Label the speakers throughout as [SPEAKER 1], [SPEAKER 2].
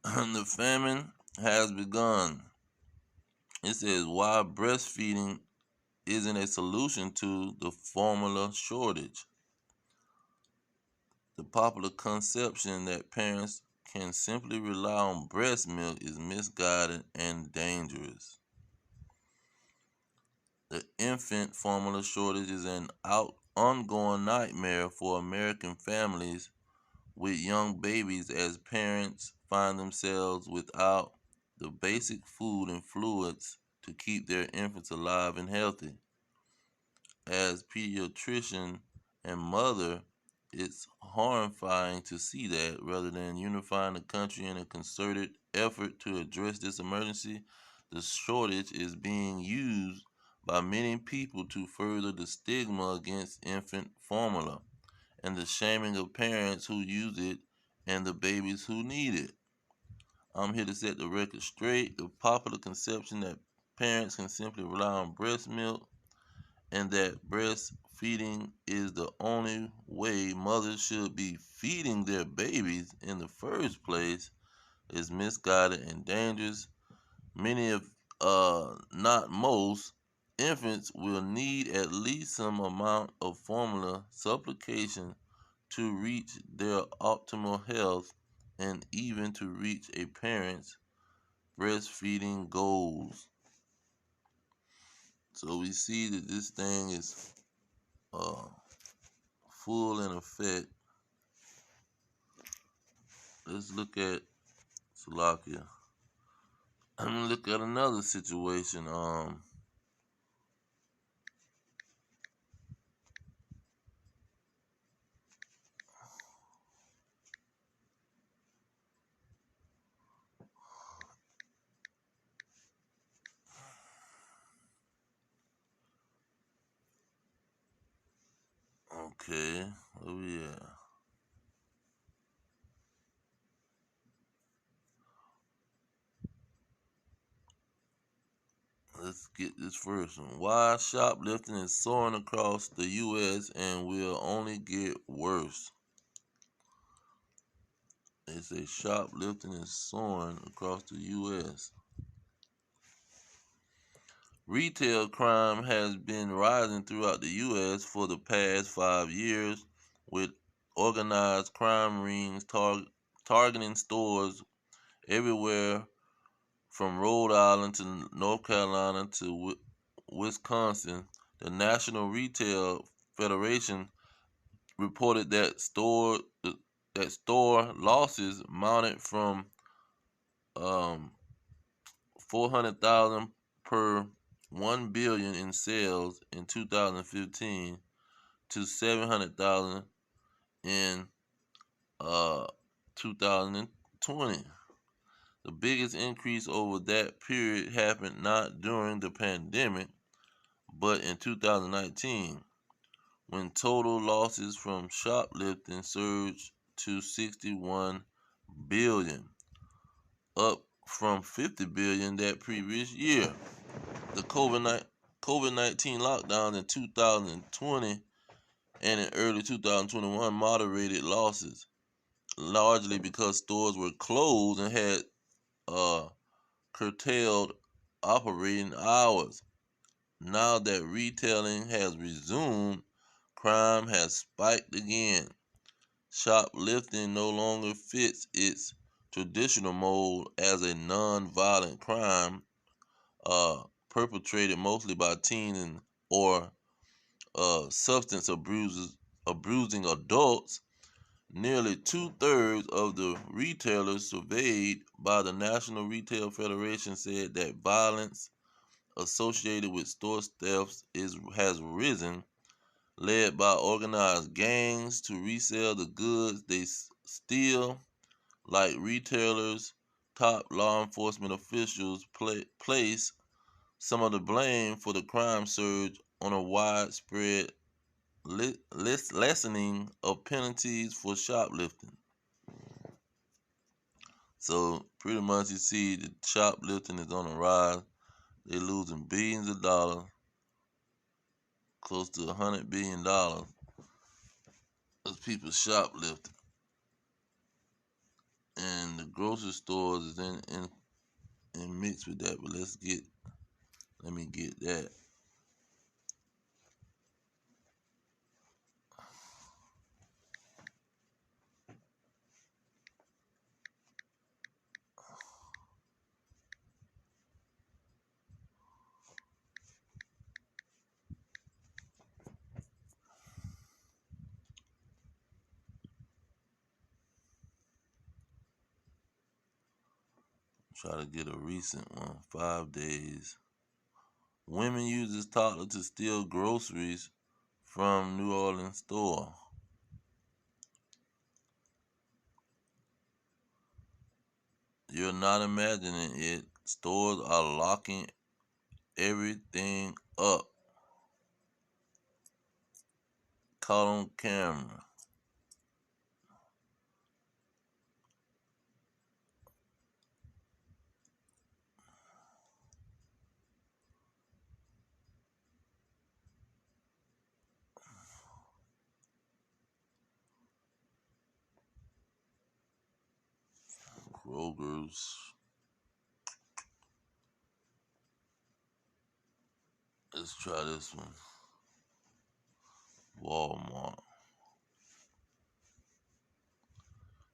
[SPEAKER 1] The famine has begun. It says why breastfeeding isn't a solution to the formula shortage. The popular conception that parents can simply rely on breast milk is misguided and dangerous. The infant formula shortage is an ongoing nightmare for American families with young babies as parents find themselves without the basic food and fluids to keep their infants alive and healthy. As pediatrician and mother, it's horrifying to see that rather than unifying the country in a concerted effort to address this emergency, the shortage is being used by many people to further the stigma against infant formula and the shaming of parents who use it and the babies who need it. I'm here to set the record straight. The popular conception that parents can simply rely on breast milk and that breastfeeding is the only way mothers should be feeding their babies in the first place is misguided and dangerous. Many of, not most, infants will need at least some amount of formula supplementation to reach their optimal health and even to reach a parent's breastfeeding goals. So we see that this thing is uh, full in effect. Let's look at Slovakia. I'm gonna look at another situation. Okay, where we at? Let's get this first one. Why shoplifting is soaring across the U.S. and will only get worse. They say shoplifting is soaring across the U.S. Retail crime has been rising throughout the U.S. for the past 5 years, with organized crime rings targeting stores everywhere from Rhode Island to North Carolina to Wisconsin. The National Retail Federation reported that store losses mounted from um, 400,000 per 1 billion in sales in 2015 to 700,000 in uh 2020. The biggest increase over that period happened not during the pandemic, but in 2019, when total losses from shoplifting surged to 61 billion, up from 50 billion that previous year. The COVID-19 lockdown in 2020 and in early 2021 moderated losses, largely because stores were closed and had uh, curtailed operating hours. Now that retailing has resumed, crime has spiked again. Shoplifting no longer fits its traditional mold as a non-violent crime perpetrated mostly by teens or substance abusing adults. Nearly two-thirds of the retailers surveyed by the National Retail Federation said that violence associated with store thefts has risen, led by organized gangs to resell the goods they steal. Like retailers, top law enforcement officials place some of the blame for the crime surge on a widespread lessening of penalties for shoplifting. So pretty much you see the shoplifting is on the rise. They're losing billions of dollars, close to $100 billion, as people shoplifting. And the grocery stores is in mixed with that, but let me get that. Try to get a recent one. 5 days. Women uses toddler to steal groceries from New Orleans store. You're not imagining it. Stores are locking everything up. Caught on camera. Kroger's. Let's try this one. Walmart.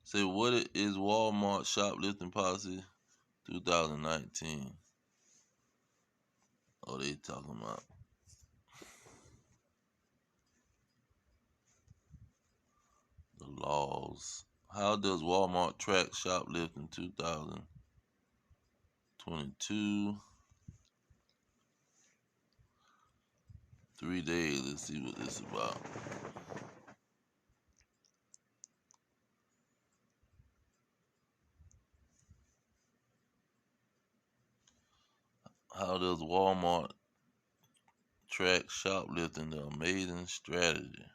[SPEAKER 1] Say, what is Walmart shoplifting policy 2019? Oh, they talking about the laws. How does Walmart track shoplifting 2022? 3 days. Let's see what this is about. How does Walmart track shoplifting? The amazing strategy.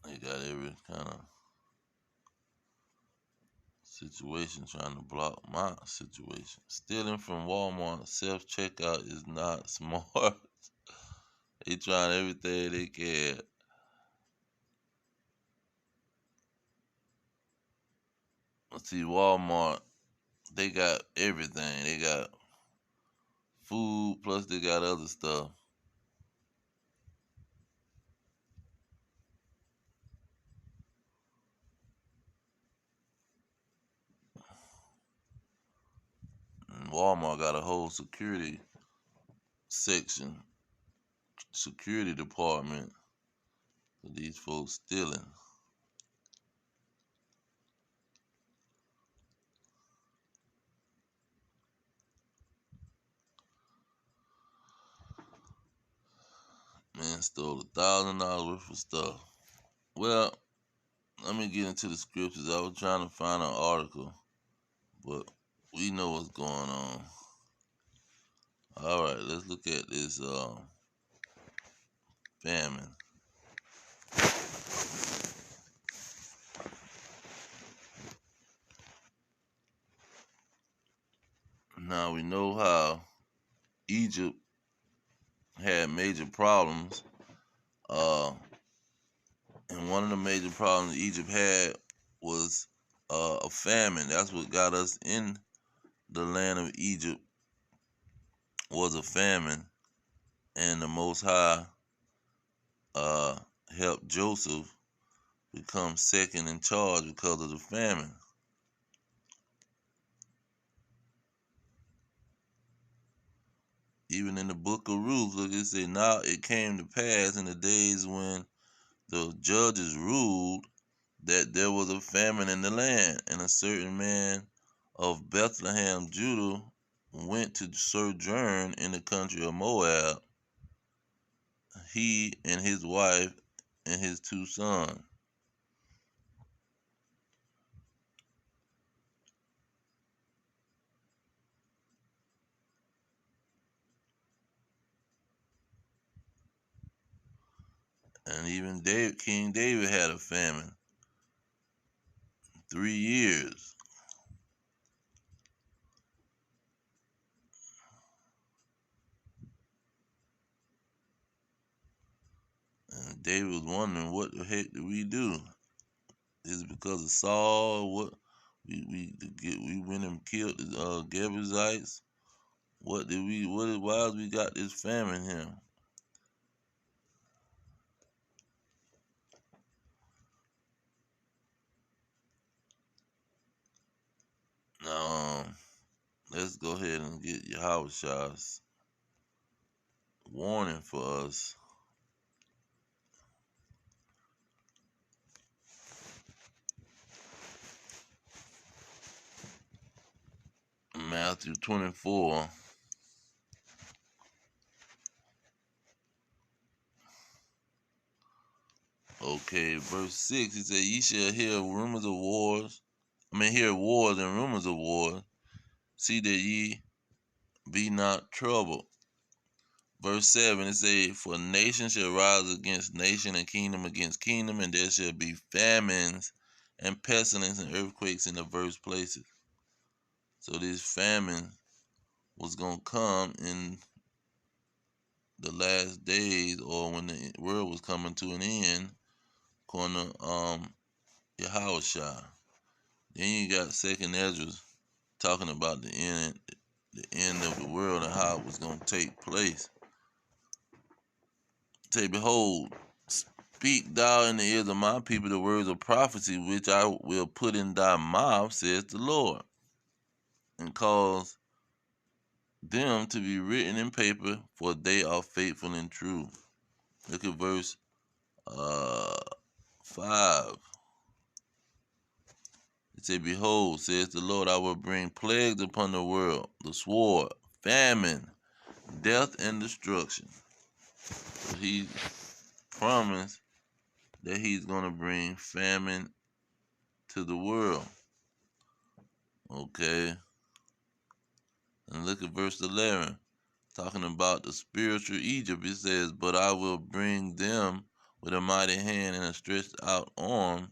[SPEAKER 1] They got every kind of situation trying to block my situation. Stealing from Walmart self checkout is not smart. They trying everything they can. Let's see, Walmart, they got everything. They got food, plus they got other stuff. And Walmart got a whole security section, security department for these folks stealing. Man stole $1,000 worth of stuff. Well, let me get into the scriptures. I was trying to find an article, but we know what's going on. All right, let's look at this famine. Now we know how Egypt had major problems. And one of the major problems Egypt had was a famine. That's what got us in the land of Egypt, was a famine. And the Most High uh, helped Joseph become second in charge because of the famine. Even in the book of Ruth, look, it say, now it came to pass in the days when the judges ruled that there was a famine in the land, and a certain man of Bethlehem, Judah, went to sojourn in the country of Moab, he and his wife and his 2 sons. And even King David had a famine. 3 years. David was wondering, what the heck did we do? Is it because of Saul? What we went and killed the Jebusites? What did we? Why we got this famine here? Now, let's go ahead and get Yahushua's warning for us. Matthew 24. Okay, verse 6, he said, Ye shall hear rumors of wars. Hear wars and rumors of wars. See that ye be not troubled. Verse 7, it says, For nation shall rise against nation and kingdom against kingdom, and there shall be famines and pestilence and earthquakes in diverse places. So this famine was going to come in the last days, or when the world was coming to an end, according to Yahushua. Then you got Second Ezra talking about the end of the world and how it was going to take place. Say, behold, speak thou in the ears of my people the words of prophecy, which I will put in thy mouth, says the Lord, and cause them to be written in paper, for they are faithful and true. Look at verse 5. It said, Behold, says the Lord, I will bring plagues upon the world, the sword, famine, death, and destruction. So he promised that he's going to bring famine to the world. Okay. And look at verse 11. Talking about the spiritual Egypt, it says, But I will bring them with a mighty hand and a stretched out arm,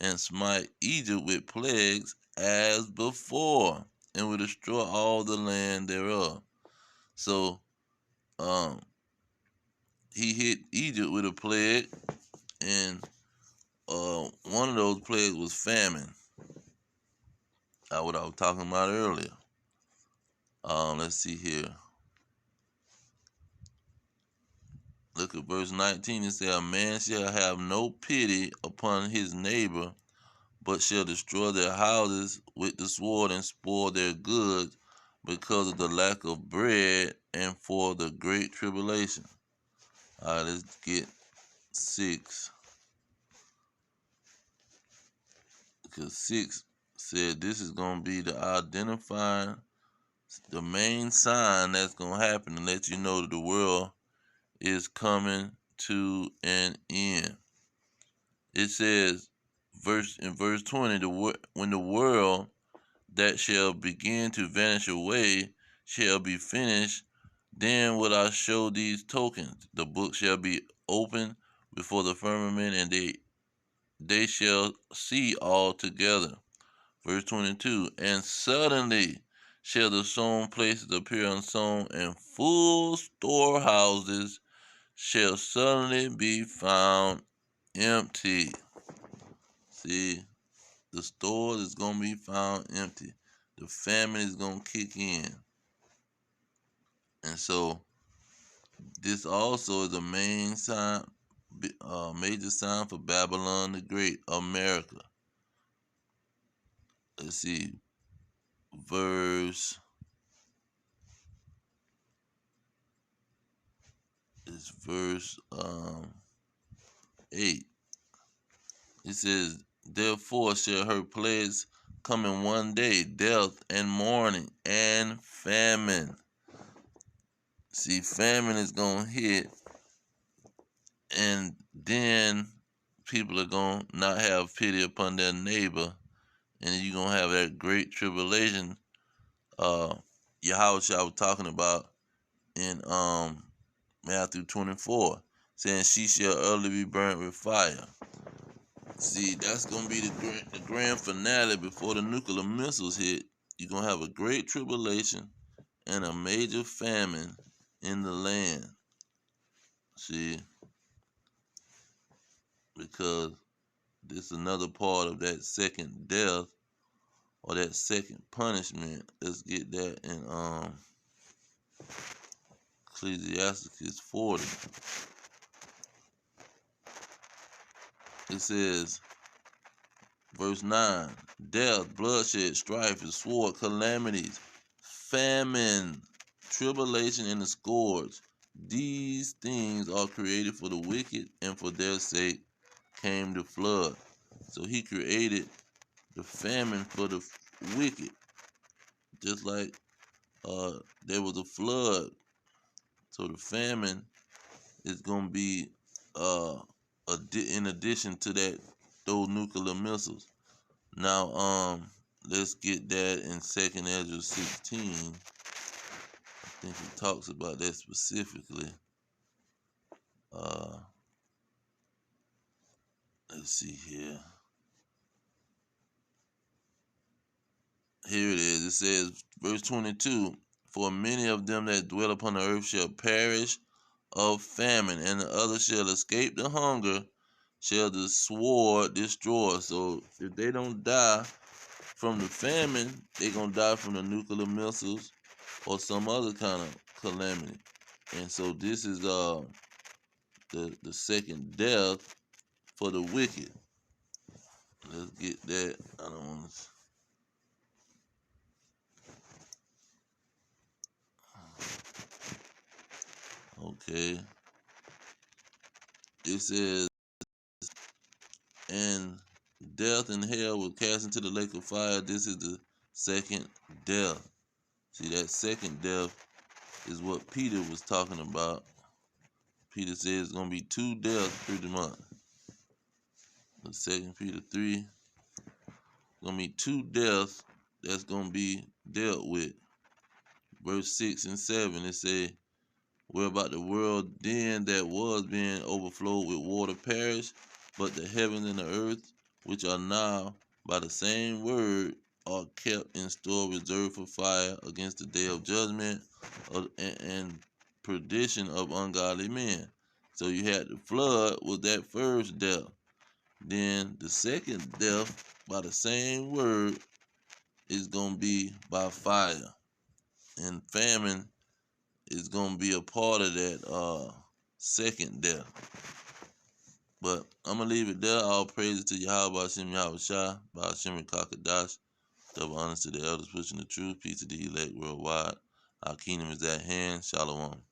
[SPEAKER 1] and smite Egypt with plagues as before, and will destroy all the land thereof. So, he hit Egypt with a plague, and one of those plagues was famine. That's what I was talking about earlier. Let's see here. Look at verse 19. It says, A man shall have no pity upon his neighbor, but shall destroy their houses with the sword and spoil their goods because of the lack of bread and for the great tribulation. All right, let's get 6. Because 6 said this is going to be the identifying, the main sign that's going to happen to let you know that the world is coming to an end. It says, in verse 20, when the world that shall begin to vanish away shall be finished, then will I show these tokens. The book shall be opened before the firmament, and they shall see all together. Verse 22, And suddenly shall the sown places appear unsown, and full storehouses shall suddenly be found empty. See, the store is going to be found empty. The famine is going to kick in. And so, this also is a main sign, major sign for Babylon the Great, America. Let's see, verse 8. It says, Therefore shall her plagues come in one day, death and mourning and famine. See, famine is going to hit, and then people are going to not have pity upon their neighbor, and you're going to have that great tribulation Yahweh was talking about in Matthew 24, saying she shall utterly be burnt with fire. See, that's going to be the grand finale before the nuclear missiles hit. You're going to have a great tribulation and a major famine in the land. See, because this is another part of that second death or that second punishment. Let's get that in Ecclesiastes 40. It says, verse 9, death, bloodshed, strife, and sword, calamities, famine, tribulation, and the scourge. These things are created for the wicked, and for their sake came the flood. So he created the famine for the wicked, just like there was a flood. So the famine is going to be in addition to that, those nuclear missiles. Now, let's get that in 2nd Ezra 16. I think he talks about that specifically. Let's see here. Here it is. It says, verse 22, for many of them that dwell upon the earth shall perish of famine, and the others shall escape the hunger, shall the sword destroy. So if they don't die from the famine, they're going to die from the nuclear missiles or some other kind of calamity. And so this is the second death for the wicked. Let's get that. I don't want to. Okay. It says, and death and hell were cast into the lake of fire. This is the second death. See, that second death is what Peter was talking about. Peter says it's going to be two deaths pretty much. The 2 Peter 3, going to be two deaths that's going to be dealt with. Verse 6 and 7, it says, where about the world then that was being overflowed with water perished, but the heavens and the earth, which are now by the same word, are kept in store, reserved for fire against the day of judgment and perdition of ungodly men. So you had the flood with that first death. Then the second death, by the same word, is going to be by fire. And famine is going to be a part of that second death. But I'm going to leave it there. All praises to Yahweh, Hashem, Yahweh Shah, Hashem, Kakadash. Double honors to the elders pushing the truth. Peace to the elect worldwide. Our kingdom is at hand. Shalom.